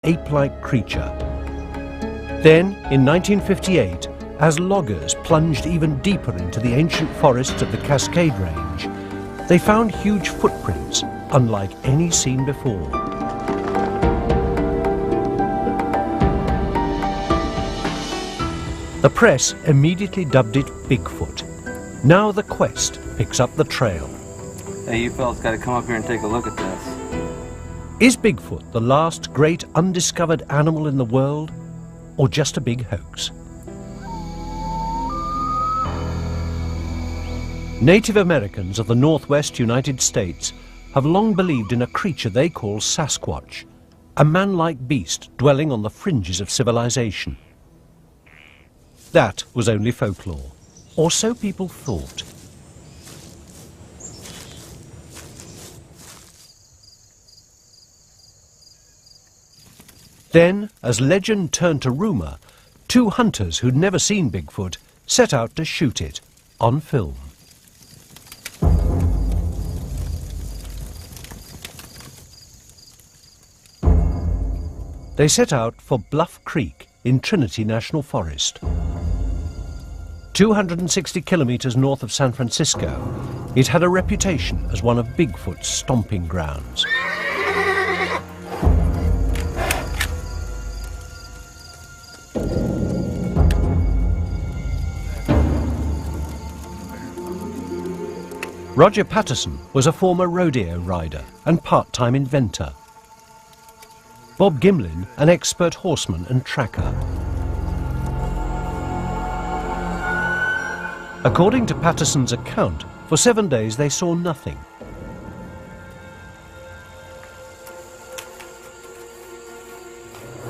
ape-like creature. Then, in 1958, as loggers plunged even deeper into the ancient forests of the Cascade Range, they found huge footprints unlike any seen before. The press immediately dubbed it Bigfoot. Now the quest picks up the trail. Hey, you fellas got to come up here and take a look at this. Is Bigfoot the last great undiscovered animal in the world, or just a big hoax? Native Americans of the Northwest United States have long believed in a creature they call Sasquatch, a man-like beast dwelling on the fringes of civilization. That was only folklore, or so people thought. Then, as legend turned to rumour, two hunters who'd never seen Bigfoot set out to shoot it on film. They set out for Bluff Creek in Trinity National Forest. 260 kilometres north of San Francisco, it had a reputation as one of Bigfoot's stomping grounds. Roger Patterson was a former rodeo rider and part-time inventor. Bob Gimlin, an expert horseman and tracker. According to Patterson's account, for 7 days they saw nothing.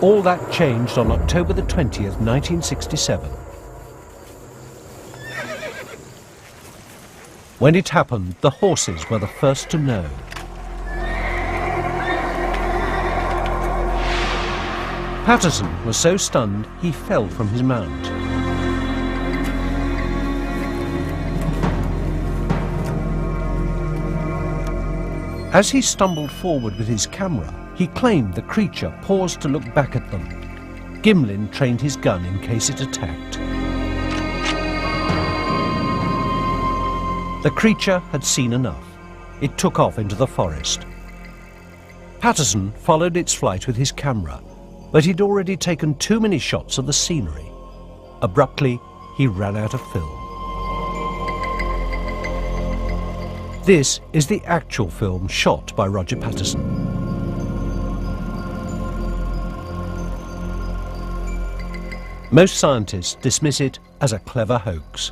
All that changed on October the 20th, 1967. When it happened, the horses were the first to know. Patterson was so stunned he fell from his mount. As he stumbled forward with his camera, he claimed the creature paused to look back at them. Gimlin trained his gun in case it attacked. The creature had seen enough. It took off into the forest. Patterson followed its flight with his camera, but he'd already taken too many shots of the scenery. Abruptly, he ran out of film. This is the actual film shot by Roger Patterson. Most scientists dismiss it as a clever hoax.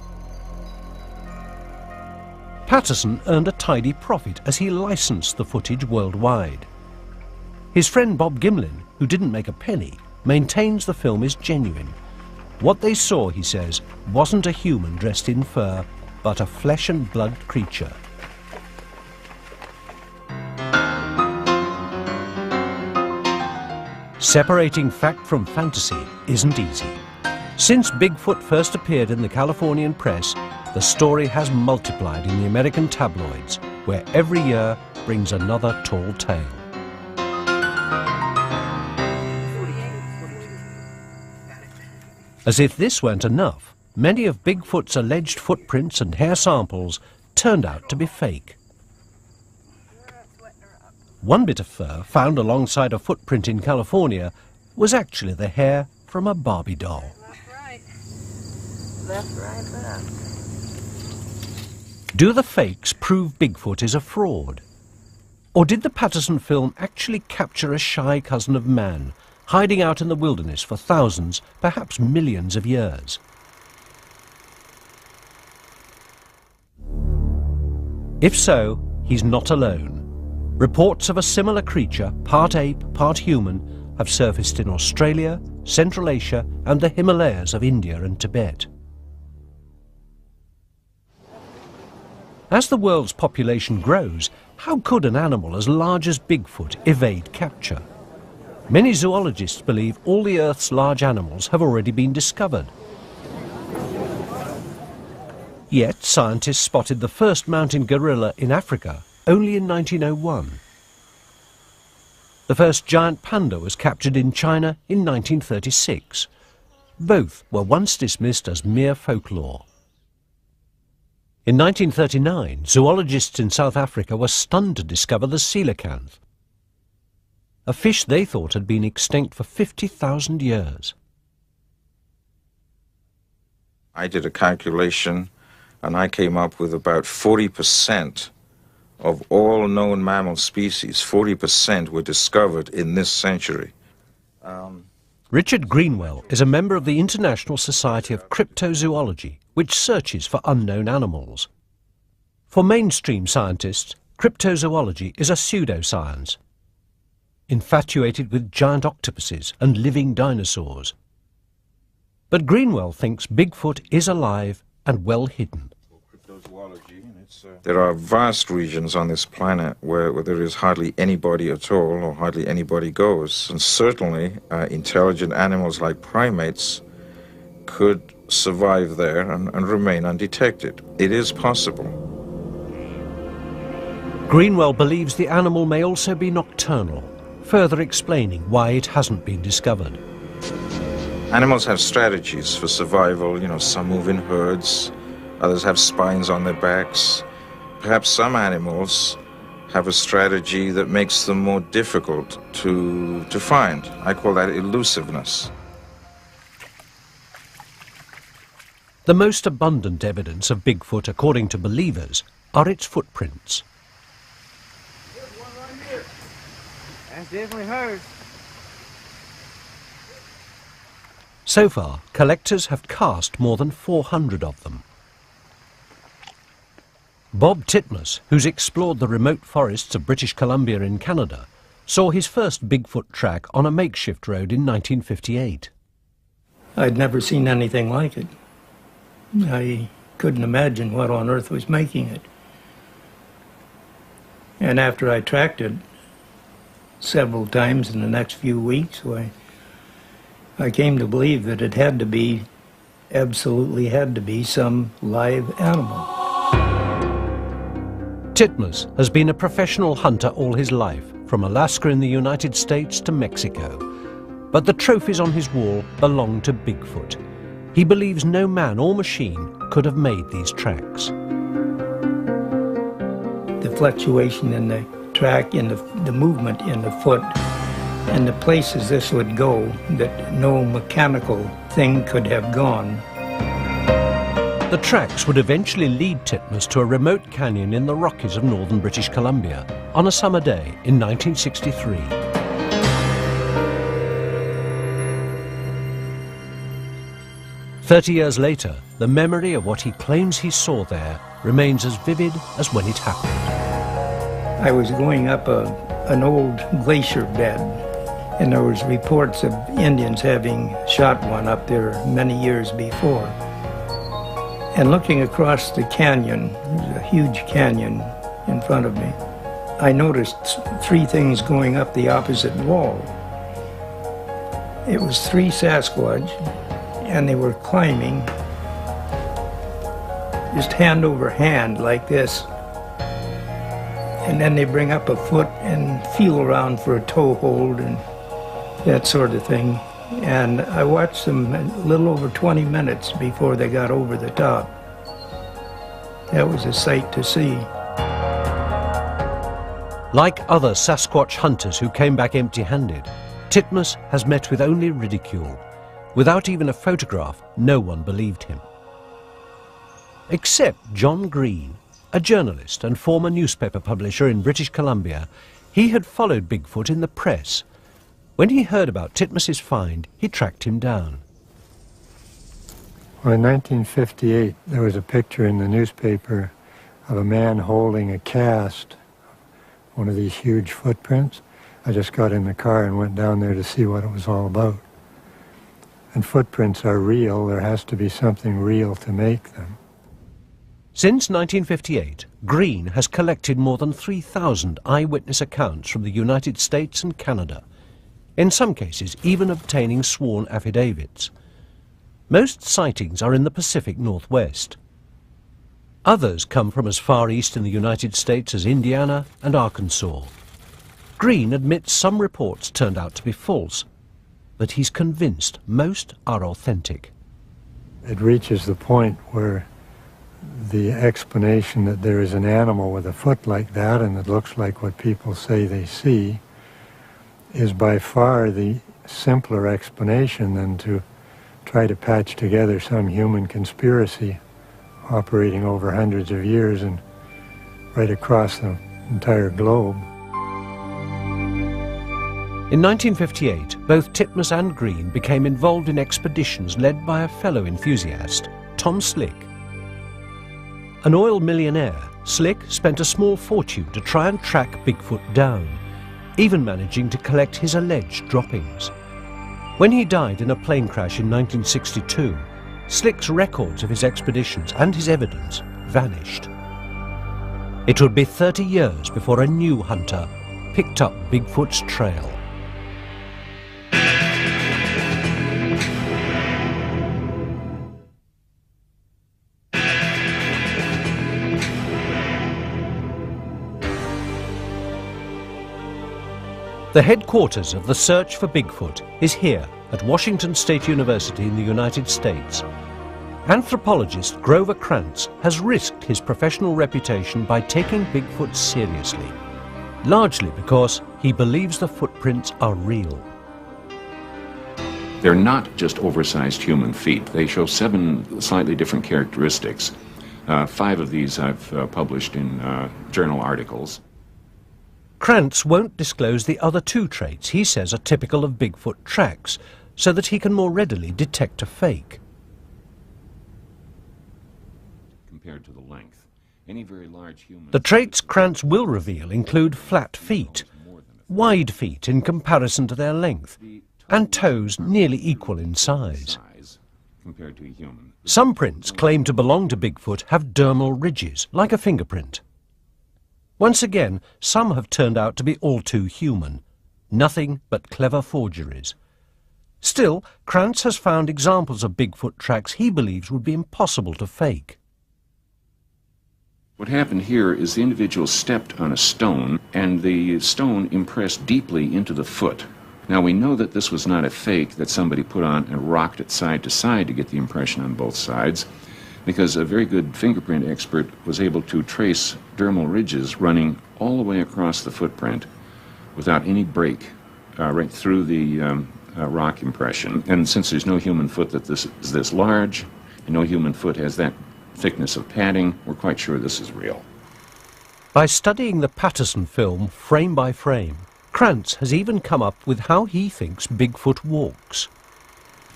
Patterson earned a tidy profit as he licensed the footage worldwide. His friend Bob Gimlin, who didn't make a penny, maintains the film is genuine. What they saw, he says, wasn't a human dressed in fur, but a flesh and blood creature. Separating fact from fantasy isn't easy. Since Bigfoot first appeared in the Californian press, the story has multiplied in the American tabloids, where every year brings another tall tale. As if this weren't enough, many of Bigfoot's alleged footprints and hair samples turned out to be fake. One bit of fur found alongside a footprint in California was actually the hair from a Barbie doll. Left, right. Left, right, left. Do the fakes prove Bigfoot is a fraud? Or did the Patterson film actually capture a shy cousin of man, hiding out in the wilderness for thousands, perhaps millions of years? If so, he's not alone. Reports of a similar creature, part ape, part human, have surfaced in Australia, Central Asia, and the Himalayas of India and Tibet. As the world's population grows, how could an animal as large as Bigfoot evade capture? Many zoologists believe all the Earth's large animals have already been discovered. Yet scientists spotted the first mountain gorilla in Africa only in 1901. The first giant panda was captured in China in 1936. Both were once dismissed as mere folklore. In 1939, zoologists in South Africa were stunned to discover the coelacanth, a fish they thought had been extinct for 50,000 years. I did a calculation and I came up with about 40% of all known mammal species, 40% were discovered in this century. Richard Greenwell is a member of the International Society of Cryptozoology, which searches for unknown animals. For mainstream scientists, cryptozoology is a pseudoscience, infatuated with giant octopuses and living dinosaurs. But Greenwell thinks Bigfoot is alive and well hidden. There are vast regions on this planet where there is hardly anybody at all, or hardly anybody goes. And certainly intelligent animals like primates could survive there and remain undetected. It is possible. Greenwell believes the animal may also be nocturnal, further explaining why it hasn't been discovered. Animals have strategies for survival. You know, some move in herds, others have spines on their backs. Perhaps some animals have a strategy that makes them more difficult to find. I call that elusiveness. The most abundant evidence of Bigfoot, according to believers, are its footprints. There's one right here. That's definitely hers. So far, collectors have cast more than 400 of them. Bob Titmus, who's explored the remote forests of British Columbia in Canada, saw his first Bigfoot track on a makeshift road in 1958. I'd never seen anything like it. I couldn't imagine what on earth was making it. And after I tracked it several times in the next few weeks, I came to believe that it had to be, absolutely had to be, some live animal. Titmus has been a professional hunter all his life, from Alaska in the United States to Mexico. But the trophies on his wall belong to Bigfoot. He believes no man or machine could have made these tracks. The fluctuation in the track, in the movement in the foot, and the places this would go that no mechanical thing could have gone. The tracks would eventually lead Titmus to a remote canyon in the Rockies of northern British Columbia on a summer day in 1963. "30 years later, the memory of what he claims he saw there remains as vivid as when it happened. I was going up an old glacier bed, and there was reports of Indians having shot one up there many years before. And looking across the canyon, there's a huge canyon in front of me, I noticed three things going up the opposite wall. It was three Sasquatch, and they were climbing just hand over hand like this. And then they bring up a foot and feel around for a toe hold and that sort of thing. And I watched them a little over 20 minutes before they got over the top. That was a sight to see. Like other Sasquatch hunters who came back empty-handed, Titmus has met with only ridicule. Without even a photograph, no one believed him. Except John Green, a journalist and former newspaper publisher in British Columbia. He had followed Bigfoot in the press. When he heard about Titmus's find, he tracked him down. Well, in 1958, there was a picture in the newspaper of a man holding a cast, one of these huge footprints. I just got in the car and went down there to see what it was all about. And footprints are real. There has to be something real to make them. Since 1958, Green has collected more than 3,000 eyewitness accounts from the United States and Canada, in some cases even obtaining sworn affidavits. Most sightings are in the Pacific Northwest. Others come from as far east in the United States as Indiana and Arkansas. Green admits some reports turned out to be false, but he's convinced most are authentic. It reaches the point where the explanation that there is an animal with a foot like that and it looks like what people say they see is by far the simpler explanation than to try to patch together some human conspiracy operating over hundreds of years and right across the entire globe. In 1958, both Titmuss and Green became involved in expeditions led by a fellow enthusiast, Tom Slick. An oil millionaire, Slick spent a small fortune to try and track Bigfoot down, even managing to collect his alleged droppings. When he died in a plane crash in 1962, Slick's records of his expeditions and his evidence vanished. It would be 30 years before a new hunter picked up Bigfoot's trail. The headquarters of the search for Bigfoot is here at Washington State University in the United States. Anthropologist Grover Krantz has risked his professional reputation by taking Bigfoot seriously, largely because he believes the footprints are real. They're not just oversized human feet. They show 7 slightly different characteristics. 5 of these I've published in journal articles. Krantz won't disclose the other 2 traits he says are typical of Bigfoot tracks, so that he can more readily detect a fake. Compared to the length, any very large human... The traits Krantz will reveal include flat feet, wide feet in comparison to their length, and toes nearly equal in size. Compared to a human. Some prints claimed to belong to Bigfoot have dermal ridges, like a fingerprint. Once again, some have turned out to be all too human. Nothing but clever forgeries. Still, Krantz has found examples of Bigfoot tracks he believes would be impossible to fake. What happened here is the individual stepped on a stone, and the stone impressed deeply into the foot. Now, we know that this was not a fake that somebody put on and rocked it side to side to get the impression on both sides, because a very good fingerprint expert was able to trace dermal ridges running all the way across the footprint without any break right through the rock impression. And since there's no human foot that this is this large, and no human foot has that thickness of padding, we're quite sure this is real. By studying the Patterson film frame by frame, Krantz has even come up with how he thinks Bigfoot walks.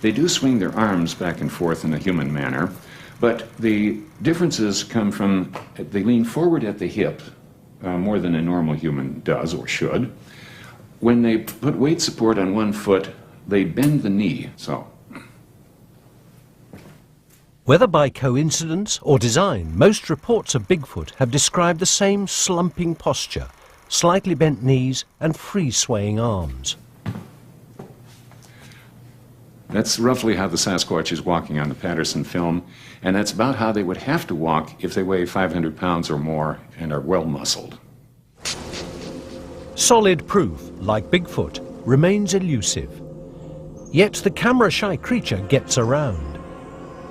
They do swing their arms back and forth in a human manner, but the differences come from, they lean forward at the hip more than a normal human does or should. When they put weight support on one foot, they bend the knee, so. Whether by coincidence or design, most reports of Bigfoot have described the same slumping posture, slightly bent knees and free swaying arms. That's roughly how the Sasquatch is walking on the Patterson film, and that's about how they would have to walk if they weigh 500 pounds or more and are well muscled. Solid proof, like Bigfoot, remains elusive. Yet the camera-shy creature gets around.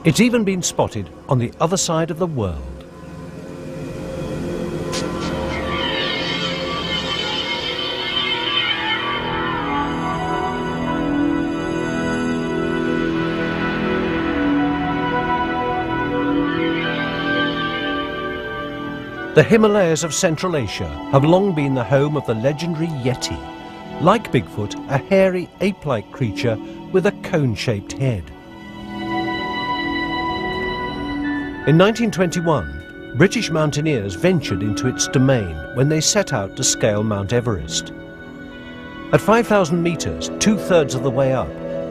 It's even been spotted on the other side of the world. The Himalayas of Central Asia have long been the home of the legendary Yeti. Like Bigfoot, a hairy, ape-like creature with a cone-shaped head. In 1921, British mountaineers ventured into its domain when they set out to scale Mount Everest. At 5,000 meters, 2/3 of the way up,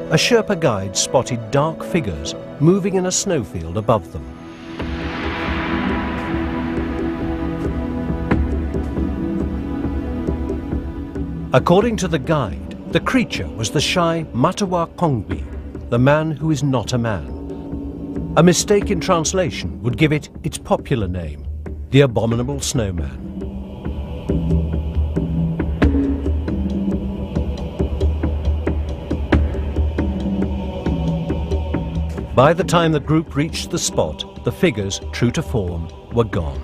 a Sherpa guide spotted dark figures moving in a snowfield above them. According to the guide, the creature was the shy Matawa Kongbi, the man who is not a man. A mistake in translation would give it its popular name, the Abominable Snowman. By the time the group reached the spot, the figures, true to form, were gone.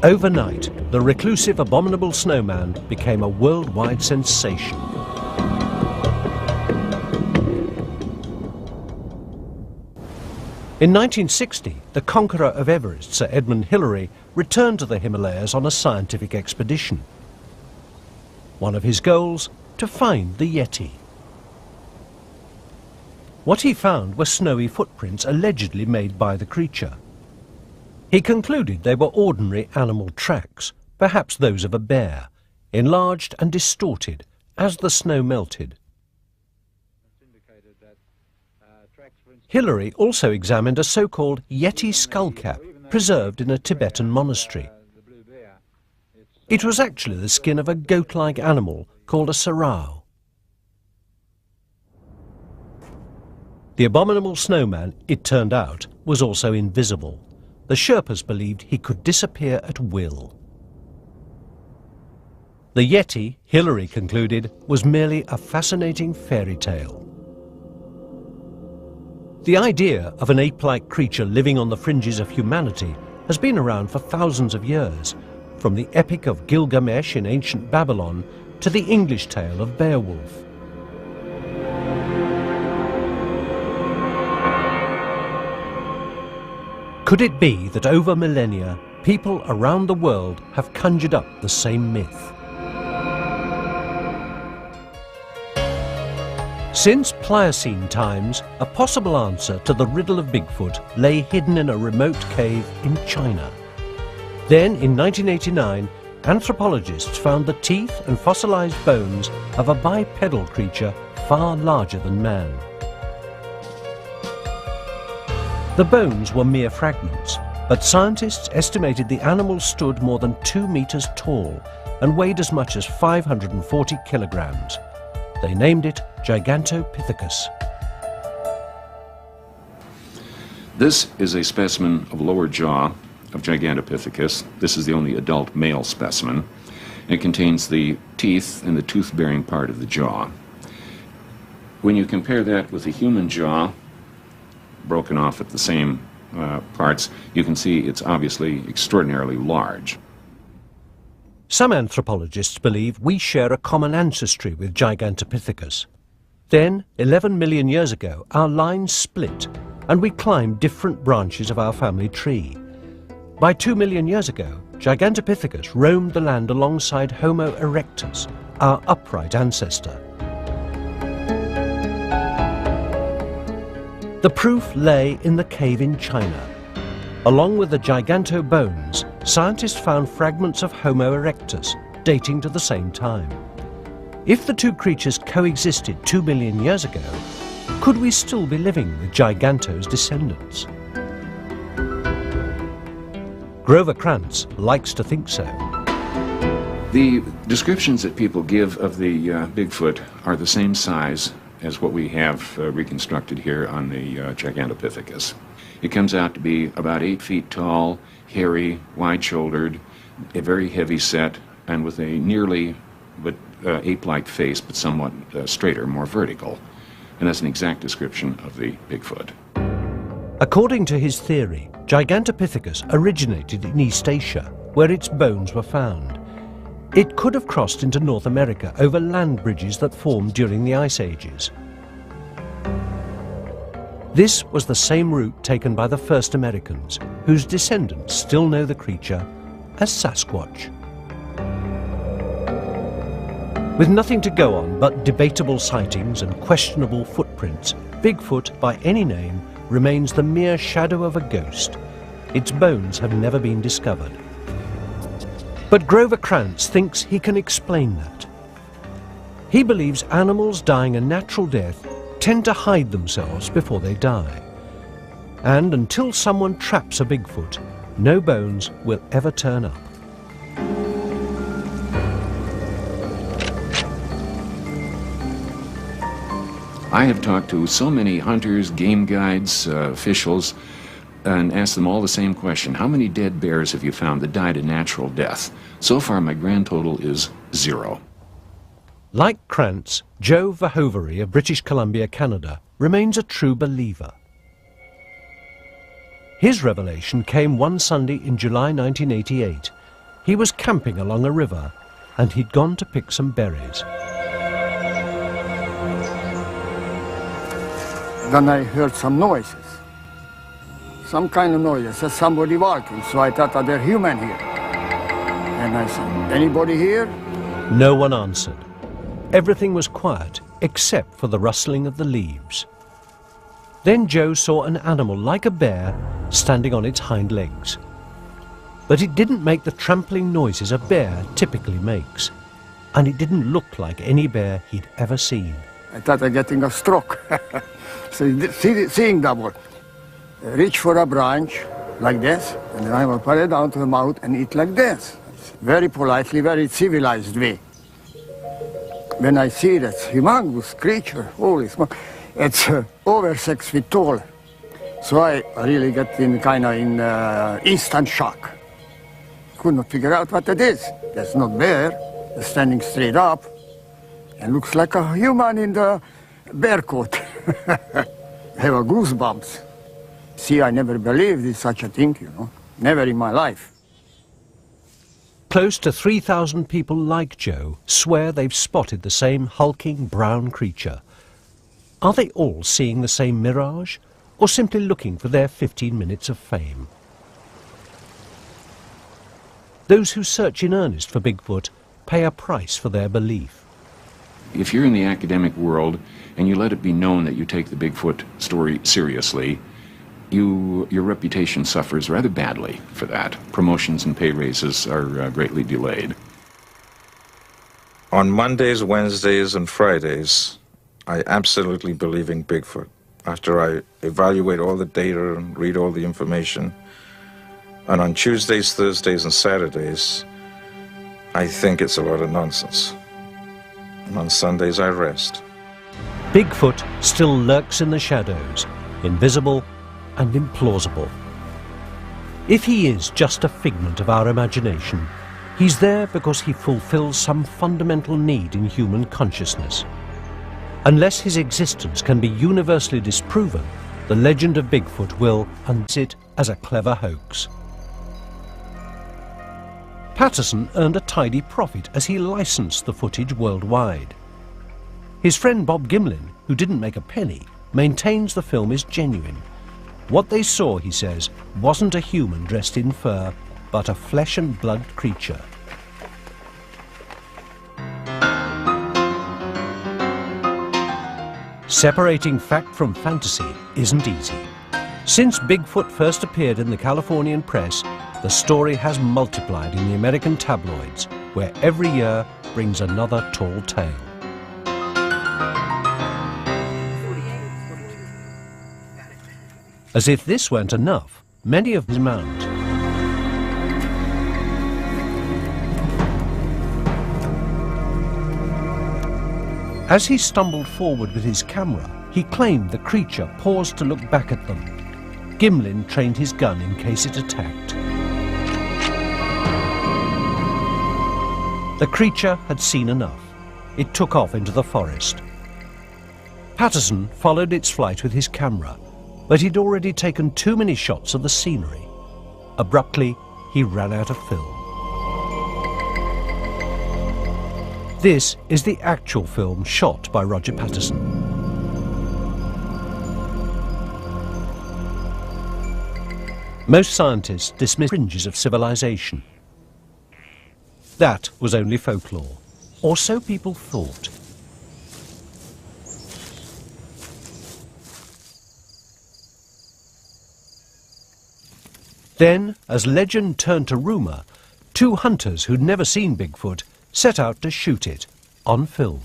Overnight, the reclusive abominable snowman became a worldwide sensation. In 1960, the conqueror of Everest, Sir Edmund Hillary, returned to the Himalayas on a scientific expedition. One of his goals, to find the Yeti. What he found were snowy footprints allegedly made by the creature. He concluded they were ordinary animal tracks, perhaps those of a bear, enlarged and distorted as the snow melted. Hillary also examined a so-called Yeti skullcap preserved in a Tibetan monastery. It was actually the skin of a goat-like animal called a sarau. The abominable snowman, it turned out, was also invisible. The Sherpas believed he could disappear at will. The Yeti, Hillary concluded, was merely a fascinating fairy tale. The idea of an ape-like creature living on the fringes of humanity has been around for thousands of years, from the Epic of Gilgamesh in ancient Babylon to the English tale of Beowulf. Could it be that over millennia, people around the world have conjured up the same myth? Since Pliocene times, a possible answer to the riddle of Bigfoot lay hidden in a remote cave in China. Then, in 1989, anthropologists found the teeth and fossilized bones of a bipedal creature far larger than man. The bones were mere fragments, but scientists estimated the animal stood more than 2 meters tall and weighed as much as 540 kilograms. They named it Gigantopithecus. This is a specimen of lower jaw of Gigantopithecus. This is the only adult male specimen. It contains the teeth and the tooth-bearing part of the jaw. When you compare that with the human jaw, broken off at the same parts, you can see it's obviously extraordinarily large. Some anthropologists believe we share a common ancestry with Gigantopithecus. Then, 11 million years ago, our lines split and we climbed different branches of our family tree. By 2 million years ago, Gigantopithecus roamed the land alongside Homo erectus, our upright ancestor. The proof lay in the cave in China. Along with the Giganto bones, scientists found fragments of Homo erectus dating to the same time. If the two creatures coexisted 2 million years ago, could we still be living with Giganto's descendants? Grover Krantz likes to think so. The descriptions that people give of the Bigfoot are the same size as what we have reconstructed here on the Gigantopithecus. It comes out to be about 8 feet tall, hairy, wide-shouldered, a very heavy set, and with a nearly ape-like face, but somewhat straighter, more vertical. And that's an exact description of the Bigfoot. According to his theory, Gigantopithecus originated in East Asia, where its bones were found. It could have crossed into North America over land bridges that formed during the Ice Ages. This was the same route taken by the first Americans, whose descendants still know the creature as Sasquatch. With nothing to go on but debatable sightings and questionable footprints, Bigfoot, by any name, remains the mere shadow of a ghost. Its bones have never been discovered. But Grover Krantz thinks he can explain that. He believes animals dying a natural death tend to hide themselves before they die. And until someone traps a Bigfoot, no bones will ever turn up. I have talked to so many hunters, game guides, officials, and asked them all the same question. How many dead bears have you found that died a natural death? So far, my grand total is 0. Like Krantz, Joe Verhoevery of British Columbia, Canada, remains a true believer. His revelation came one Sunday in July 1988. He was camping along a river and he'd gone to pick some berries. Then I heard some noises. Some kind of noises, as somebody walking, so I thought that they're human here. And I said, anybody here? No one answered. Everything was quiet except for the rustling of the leaves. Then Joe saw an animal like a bear standing on its hind legs. But it didn't make the trampling noises a bear typically makes. And it didn't look like any bear he'd ever seen. I thought I'm getting a stroke. So seeing double. Reach for a branch like this, and then I will put it down to the mouth and eat like this. Very politely, very civilized way. When I see that humongous creature, holy smoke, it's over 6 feet tall. So I really get in kind of in instant shock. Could not figure out what it is. There's not bear, it's standing straight up, and looks like a human in the bear coat. Have a goosebumps. See, I never believed in such a thing, you know. Never in my life. Close to 3,000 people like Joe swear they've spotted the same hulking brown creature. Are they all seeing the same mirage, or simply looking for their 15 minutes of fame? Those who search in earnest for Bigfoot pay a price for their belief. If you're in the academic world and you let it be known that you take the Bigfoot story seriously, your reputation suffers rather badly for that. Promotions and pay raises are greatly delayed. On Mondays, Wednesdays, and Fridays, I absolutely believe in Bigfoot. After I evaluate all the data and read all the information. And on Tuesdays, Thursdays, and Saturdays, I think it's a lot of nonsense. And on Sundays, I rest. Bigfoot still lurks in the shadows, invisible and implausible. If he is just a figment of our imagination, he's there because he fulfills some fundamental need in human consciousness. Unless his existence can be universally disproven, the legend of Bigfoot will it as a clever hoax. Patterson earned a tidy profit as he licensed the footage worldwide. His friend Bob Gimlin, who didn't make a penny, maintains the film is genuine. What they saw, he says, wasn't a human dressed in fur, but a flesh and blood creature. Separating fact from fantasy isn't easy. Since Bigfoot first appeared in the Californian press, the story has multiplied in the American tabloids, where every year brings another tall tale. As if this weren't enough, many of them mount. As he stumbled forward with his camera, he claimed the creature paused to look back at them. Gimlin trained his gun in case it attacked. The creature had seen enough. It took off into the forest. Patterson followed its flight with his camera, but he'd already taken too many shots of the scenery. Abruptly, he ran out of film. This is the actual film shot by Roger Patterson. Most scientists dismiss fringes of civilization. That was only folklore, or so people thought. Then, as legend turned to rumour, two hunters who'd never seen Bigfoot set out to shoot it on film.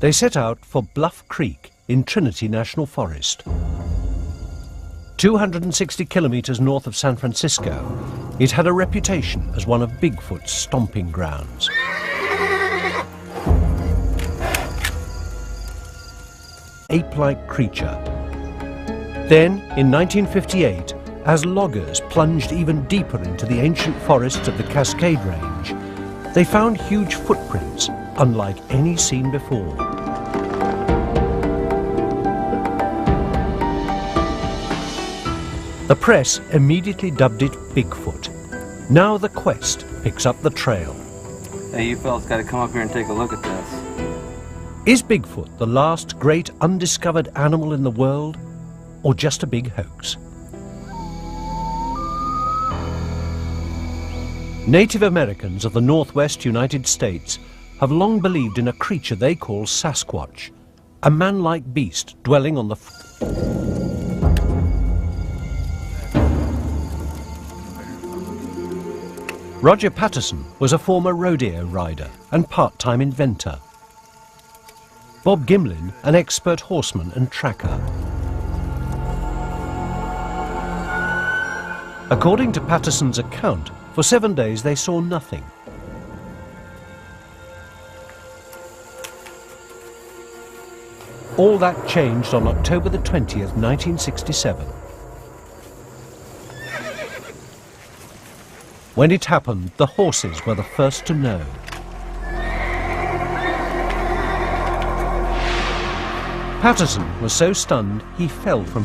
They set out for Bluff Creek in Trinity National Forest. 260 kilometres north of San Francisco, it had a reputation as one of Bigfoot's stomping grounds. Ape-like creature. Then, in 1958, As loggers plunged even deeper into the ancient forests of the Cascade Range, they found huge footprints unlike any seen before. The press immediately dubbed it Bigfoot. Now the quest picks up the trail. Hey, you fellas got to come up here and take a look at this. Is Bigfoot the last great undiscovered animal in the world, or just a big hoax? Native Americans of the Northwest United States have long believed in a creature they call Sasquatch, a man-like beast dwelling on the... Roger Patterson was a former rodeo rider and part-time inventor. Bob Gimlin, an expert horseman and tracker. According to Patterson's account, for 7 days they saw nothing. All that changed on October the 20th, 1967. When it happened, the horses were the first to know. Patterson was so stunned he fell from